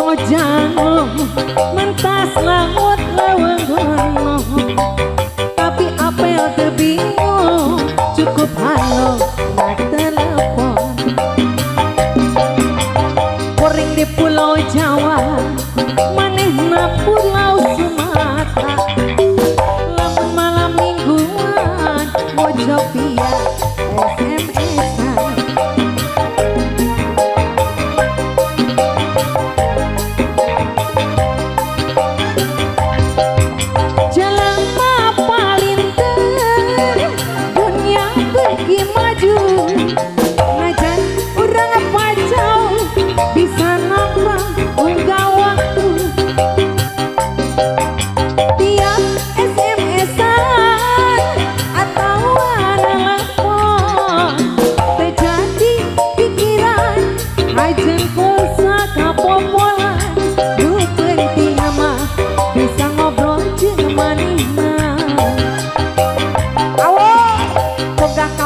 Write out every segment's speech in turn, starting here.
Ojano mentas laut lewenggono, tapi apel tebingung cukup halo nak telepon. Poring di Pulau Jawa, manehna Pulau Sumatera, lamun malam mingguan mojo via SMS-an.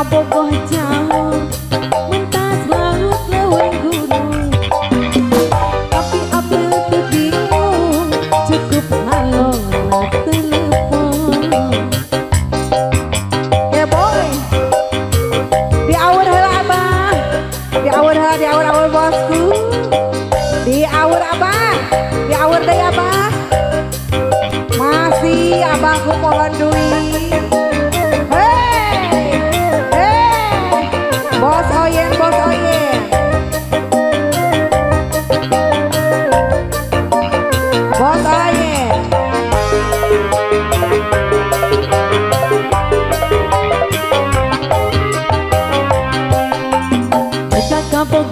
Bogoh jauh, mentas laut leweng gunung, tapi apel tuh bingung, cukup halo nak telepon. Ya boy, di awur heula abah, di awur heula, di awur bosku, di awur abah, di awur deh abah, masih abahku pohon duit. Bos Oyen, Bos Oyen, Bos Oyen. Dekat kampung